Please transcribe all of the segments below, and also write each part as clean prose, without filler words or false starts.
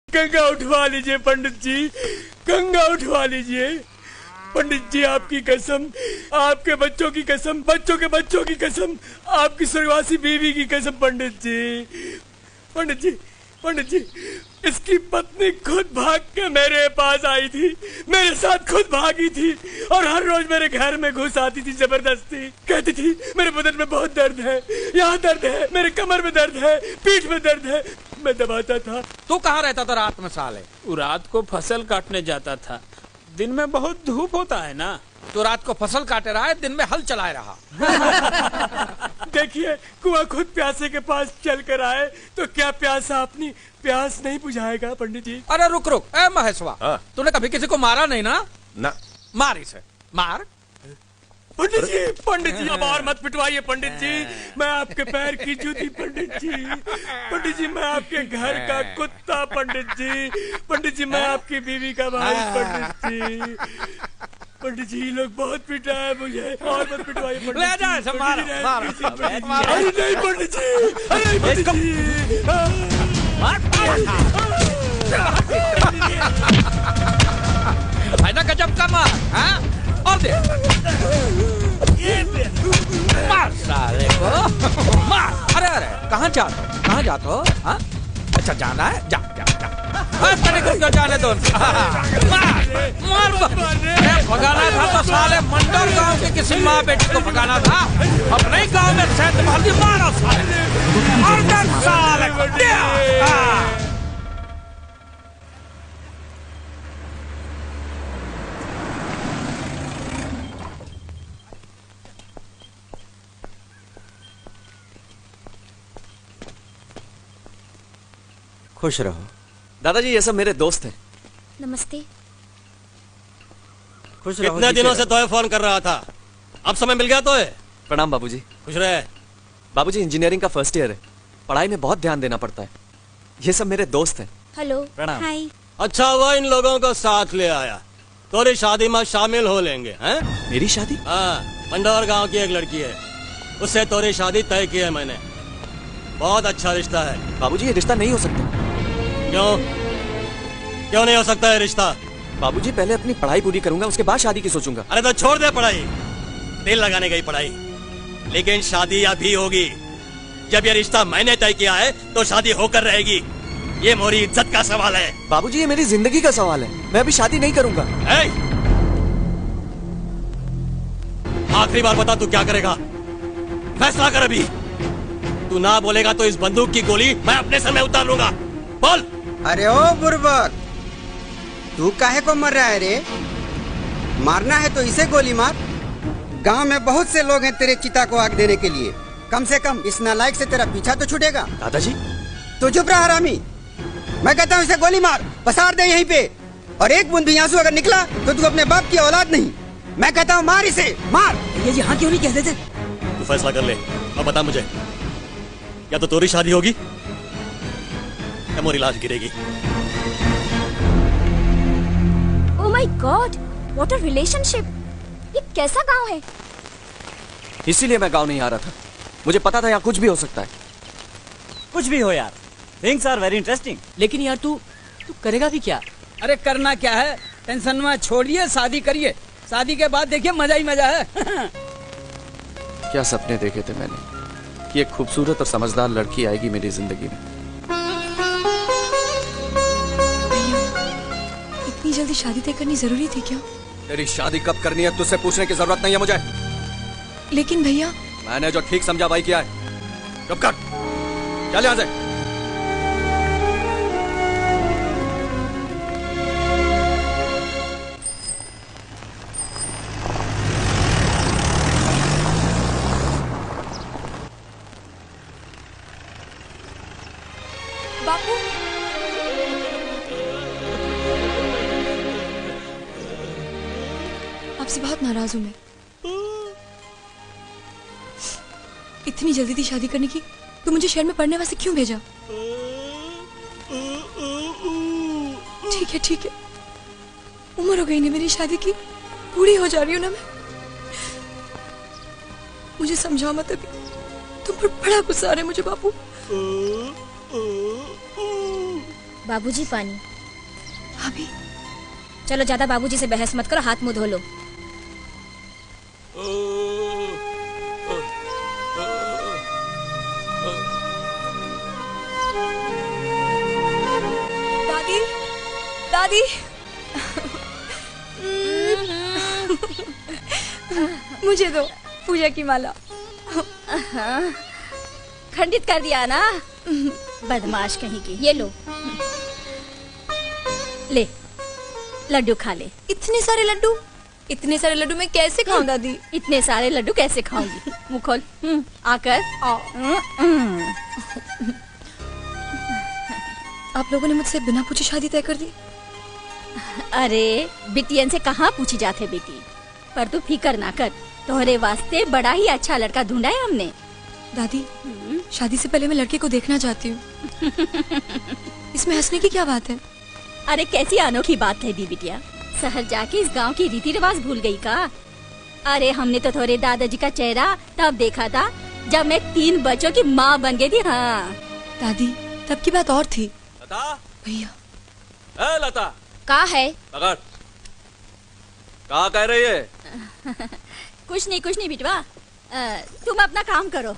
गंगा उठवा लीजिए पंडित जी, गंगा उठवा लीजिए पंडित जी। आपकी कसम, आपके बच्चों की कसम, बच्चों के बच्चों की कसम, आपकी स्वर्गवासी बीवी की कसम पंडित जी, पंडित जी, पंडित जी। इसकी पत्नी खुद भाग के मेरे पास आई थी, मेरे साथ खुद भागी थी और हर रोज मेरे घर में घुस आती थी जबरदस्ती। कहती थी मेरे बदन में बहुत दर्द है, यहाँ दर्द है, मेरे कमर में दर्द है, पीठ में दर्द है। मैं दबाता था। तू कहाँ रहता था रात में साले? वो रात को फसल काटने जाता था, दिन में बहुत धूप होता है ना। तो रात को फसल काटे रहा है, दिन में हल चलाए रहा। देखिए, कुआं खुद प्यासे के पास चल कर आए तो क्या प्यासा अपनी प्यास नहीं बुझाएगा पंडित जी? अरे रुक रुक, ए महेशवा, तूने कभी किसी को मारा नहीं ना? ना। मार इसे, मार। पंडित जी, पंडित जी अब और मत पिटवाइए पंडित जी, मैं आपके पैर की जूती पंडित जी, पंडित जी मैं आपके घर का कुत्ता पंडित जी, पंडित जी मैं आपकी बीवी का भाई पंडित जी, पंडित जी लोग बहुत पिटा है मुझे, और मत पिटवाइए पंडित जी। ले जा इसे, मार मार। अरे नहीं पंडित जी, अरे पंडित जी, है ना गजब का मार, हाँ? और दे, मार साले को, मार। अरे अरे कहाँ जाते हो? हाँ? अच्छा जाना है, जा जा जा। तेरे को जाने दो, मार भगाना था तो साले मंडल गांव के किसी माँ बेटी को भगाना था, अपने गांव में सेंध मार दी। मारो साले, और साले को दिया। खुश रहो। दादाजी ये सब मेरे दोस्त हैं। नमस्ते। खुश रहो। कितने दिनों से तोहे फोन कर रहा था, अब समय मिल गया तोहे? प्रणाम बाबूजी। खुश रहे। बाबूजी इंजीनियरिंग का फर्स्ट ईयर है, पढ़ाई में बहुत ध्यान देना पड़ता है। ये सब मेरे दोस्त हैं। हेलो। प्रणाम। हाय। अच्छा हुआ इन लोगों को साथ ले आया, तोरी शादी में शामिल हो लेंगे हैं? मेरी शादी? हाँ, मंडौर गांव की एक लड़की है, उससे तोरी शादी तय की है मैंने। बहुत अच्छा रिश्ता है। बाबूजी ये रिश्ता नहीं हो सकता। क्यों नहीं हो सकता है रिश्ता? बाबूजी पहले अपनी पढ़ाई पूरी करूंगा, उसके बाद शादी की सोचूंगा। अरे तो छोड़ दे पढ़ाई, दिल लगाने गई पढ़ाई, लेकिन शादी अभी होगी। जब ये रिश्ता मैंने तय किया है तो शादी होकर रहेगी, ये मोरी इज्जत का सवाल है। बाबूजी ये मेरी जिंदगी का सवाल है, मैं अभी शादी नहीं करूंगा। आखिरी बार बता तू क्या करेगा, फैसला कर अभी। तू ना बोलेगा तो इस बंदूक की गोली मैं अपने सर में उतार लूंगा। बोल। अरे ओ बुर्बक, तू काहे को मर रहा है रे? मारना है तो इसे गोली मार। गांव में बहुत से लोग हैं तेरे चिता को आग देने के लिए, कम से कम इस नालायक से तेरा पीछा तो छूटेगा। दादाजी तू चुप रहा हरामी, मैं कहता हूँ इसे गोली मार, पसार दे यहीं पे, और एक बूंद भी आंसू अगर निकला तो तू अपने बाप की औलाद नहीं। मैं कहता हूँ मार इसे, मार। ये यहाँ क्यों नहीं कहते थे? तू फैसला कर ले और बता मुझे, या तो तोरी शादी होगी या मोरी लाश गिरेगी। Oh my God, what a relationship. ये कैसा गांव है? इसीलिए मैं गाँव नहीं आ रहा था, मुझे पता था यहाँ कुछ भी हो सकता है। कुछ भी हो यार, थिंग्स आर वेरी इंटरेस्टिंग। लेकिन यार तू करेगा भी क्या? अरे करना क्या है, टेंशन में छोड़िए, शादी करिए, शादी के बाद देखिए मजा ही मजा है। क्या सपने देखे थे मैंने कि एक खूबसूरत और समझदार लड़की आएगी मेरी जिंदगी में। इतनी जल्दी शादी तय करनी जरूरी थी क्या? तेरी शादी कब करनी है तुझसे पूछने की जरूरत नहीं है मुझे। लेकिन भैया, मैंने जो ठीक समझा भाई किया है। चुप कर, चल यहाँ से। बापू, आपसे बहुत नाराज हूं मैं। इतनी जल्दी थी शादी करने की, तो मुझे शहर में पढ़ने वास्ते क्यों भेजा? ठीक है, उम्र हो गई ना मेरी शादी की, बूढ़ी हो जा रही हूँ ना मैं। मुझे समझाओ मत अभी, तुम पर बड़ा गुस्सा आ रहा है मुझे बापू। बाबूजी पानी। भाभी चलो ज्यादा बाबूजी से बहस मत करो, हाथ मुंह धो लो। दादी दादी मुझे दो पूजा की माला। खंडित कर दिया ना, बदमाश कहीं की। ये लो, ले लड्डू खा ले। इतने सारे लड्डू? इतने सारे लड्डू मैं कैसे खाऊं दादी? इतने सारे लड्डू कैसे खाऊंगी? मुंह खोल, आकर। आप लोगों ने मुझसे बिना पूछे शादी तय कर दी? अरे बिटियन से कहाँ पूछी जाते बेटी, पर तू फिकर ना कर, तोहरे वास्ते बड़ा ही अच्छा लड़का ढूंढा है हमने। दादी शादी से पहले मैं लड़के को देखना चाहती हूँ। इसमें हंसने की क्या बात है? अरे कैसी अनोखी बात है दी बिटिया, शहर जाके इस गांव की रीति रिवाज भूल गई का? अरे हमने तो थोड़े दादाजी का चेहरा तब देखा था जब मैं 3 बच्चों की माँ बन गई थी। हाँ दादी तब की बात और थी। लता, भैया। लता का है? पकड़, कहाँ कह रही है? कुछ नहीं बिटवा, तुम अपना काम करो।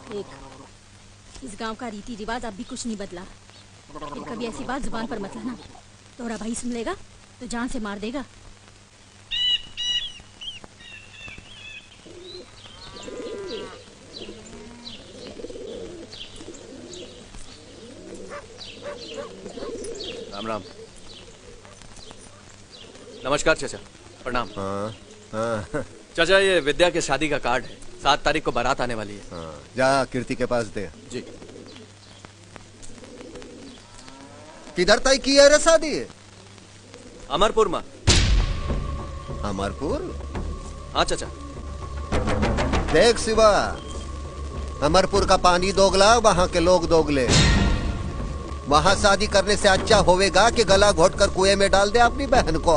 देख, इस गांव का रीति रिवाज अब भी कुछ नहीं बदला। फिर कभी ऐसी बात जुबान पर मत लाना, तोरा भाई सुन लेगा तो जान से मार देगा। राम राम। नमस्कार चाचा, प्रणाम। हाँ। चाचा ये विद्या के शादी का कार्ड है, 7 तारीख को बारात आने वाली है। हाँ। जा कीर्ति के पास दे। जी। किधर तय की है रे शादी? अमरपुर में। अमरपुर? हाँ चाचा। देख शिवा, अमरपुर का पानी दोगला, वहाँ के लोग दोगले। वहाँ शादी करने से अच्छा होवेगा कि गला घोट कर कुएं में डाल दे अपनी बहन को।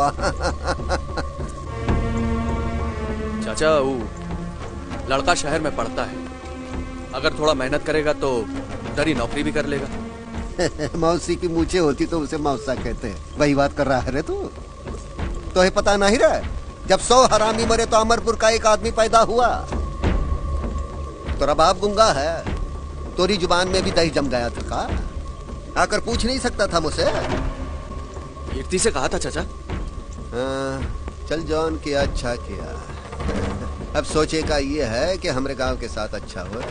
चाचा वो लड़का शहर में पढ़ता है, अगर थोड़ा मेहनत करेगा तो दरी नौकरी भी कर लेगा। मौसी की मूछें होती तो उसे मौसा कहते हैं। वही बात कर रहा है रे तू? तो है पता नहीं रहा, जब 100 हरामी मरे तो अमरपुर का एक आदमी पैदा हुआ। तेरा बाप गुंगा है, तोरी जुबान में भी दही जम गया था का? आकर पूछ नहीं सकता था मुझसे? कीर्ति से कहा था चाचा। चल जॉन किया अच्छा किया। अब सोचे का ये है कि हमारे गांव के साथ अच्छा हो।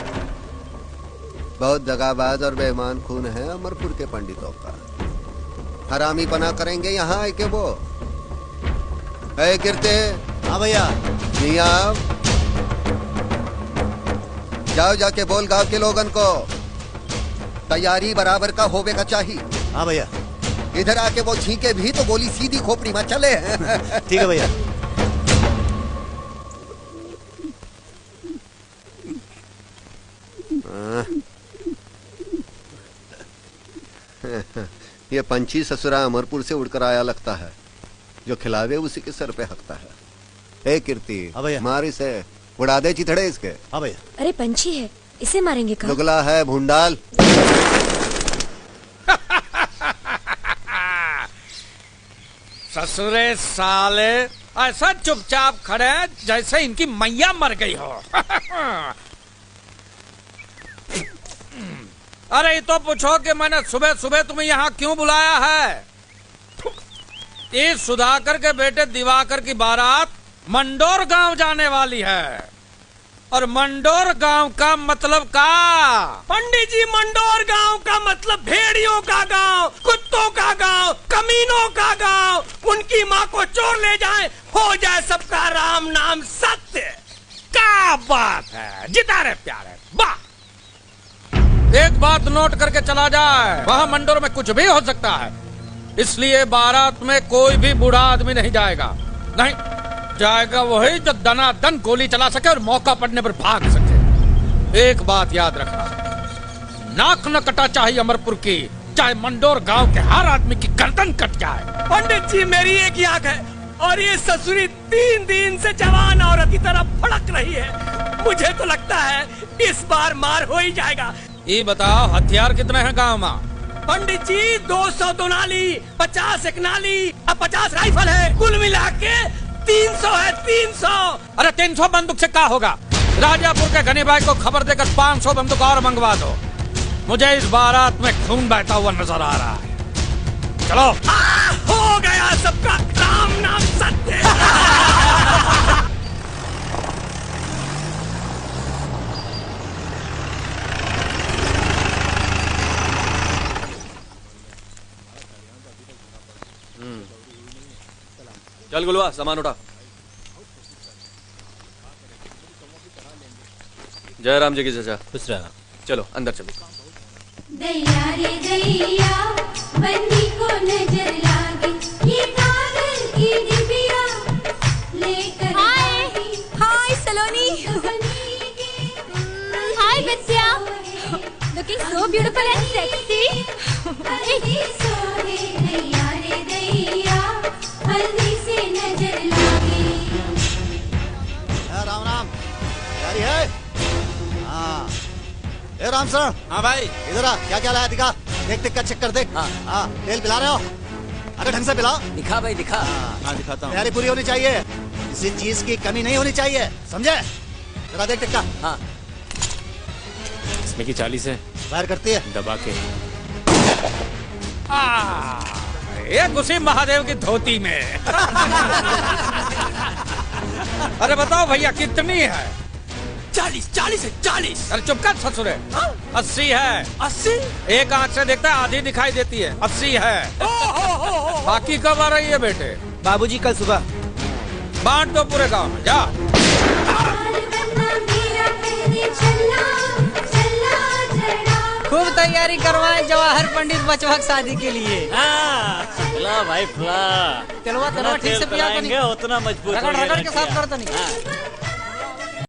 बहुत दगाबाज और बेईमान खून है अमरपुर के पंडितों का। हरामी पना करेंगे यहाँ आए के वो। कीर्ति। हाँ भैया। नहीं आप जाओ, जाके बोल गांव के लोगन को तैयारी बराबर का होवे का चाहिए। हाँ भैया। इधर आके वो छींके भी तो गोली सीधी खोपड़ी में चले। ठीक है भैया। ये पंछी ससुरा अमरपुर से उड़कर आया लगता है, जो खिलावे उसी के सर पे हकता है। हे कीर्ति, मार इसे, उड़ा दे चिथड़े इसके। हाँ भैया। अरे पंछी है, इसे मारेंगे कहाँ? दुगला है भूंडाल। ससुरे साले ऐसा चुपचाप खड़े जैसे इनकी मैया मर गई हो। अरे ये तो पूछो कि मैंने सुबह सुबह तुम्हें यहाँ क्यों बुलाया है? इस सुधाकर के बेटे दिवाकर की बारात मंडोर गांव जाने वाली है, और मंडोर गांव का मतलब का? पंडित जी, मंडोर गांव का मतलब भेड़ियों का गांव, कुत्तों का गांव, कमीनों का गांव। उनकी माँ को चोर ले जाए, हो जाए सबका राम नाम सत्य। क्या बात है, जिता रहे प्यारे, वाह। एक बात नोट करके चला जाए, वहाँ मंडोर में कुछ भी हो सकता है, इसलिए बारात में कोई भी बूढ़ा आदमी नहीं जाएगा। नहीं जाएगा वही जो दनादन गोली चला सके और मौका पड़ने पर भाग सके। एक बात याद रखना, नाक न कटा चाहिए अमरपुर की, चाहे मंडोर गांव के हर आदमी की गर्दन कट जाए। पंडित जी, मेरी एक ही आंख है और ये ससुरी 3 दिन से जवान औरत की तरह फड़क रही है। मुझे तो लगता है इस बार मार हो ही जाएगा। ये बताओ हथियार कितने हैं गांव में? पंडित जी 200 दोनाली, 50 एक नाली, अब 50 राइफल है, कुल मिला के 300 है, 300। अरे 300 बंदूक से क्या होगा? राजापुर के गनी भाई को खबर देकर 500 बंदूक और मंगवा दो। मुझे इस बारात में खून बहता हुआ नजर आ रहा है। चलो। हो गया सबका राम नाम सत्य। चल गुलवा, सामान उठा। जय राम जी की जजा। खुश रहा। चलो अंदर चलो। दैया रे दैया, बंदी को नजर लागी, ये कागज की डिबिया लेकर आई। हाय सलोनी। हाय बच्चिया। Looking so beautiful and sexy. हल्दी सोहे दैया रे दैया, हल्दी से नजर लागी। राम राम, तैयारी है? हाँ। ए राम सर। हाँ भाई। इधर आ, क्या क्या लाया दिखा। देख देख का चेक कर देख। हाँ तेल पिला रहे हो? अरे ढंग से पिलाओ। दिखा भाई दिखा। हाँ दिखाता हूँ। तैयारी पूरी होनी चाहिए, किसी चीज की कमी नहीं होनी चाहिए, समझे? जरा देख देख का। हाँ इसमें की 40 है, फायर करती है दबा के। ये घुसी महादेव की धोती में। अरे बताओ भैया कितनी है? 40 है, 40। अरे चुप कर ससुरे। 80 है। 80? एक आंख से देखता है आधी दिखाई देती है। 80 है। बाकी कब आ रही है बेटे? बाबूजी कल सुबह। बांट दो पूरे गांव में, जा। खूब तैयारी करवाएं जवाहर पंडित बचवा की शादी के लिए। फुला भाई फुला। तेलवा ठीक से पिया तो नहीं। उतना मजबूत रगड़ रगड़ के साथ करता नहीं।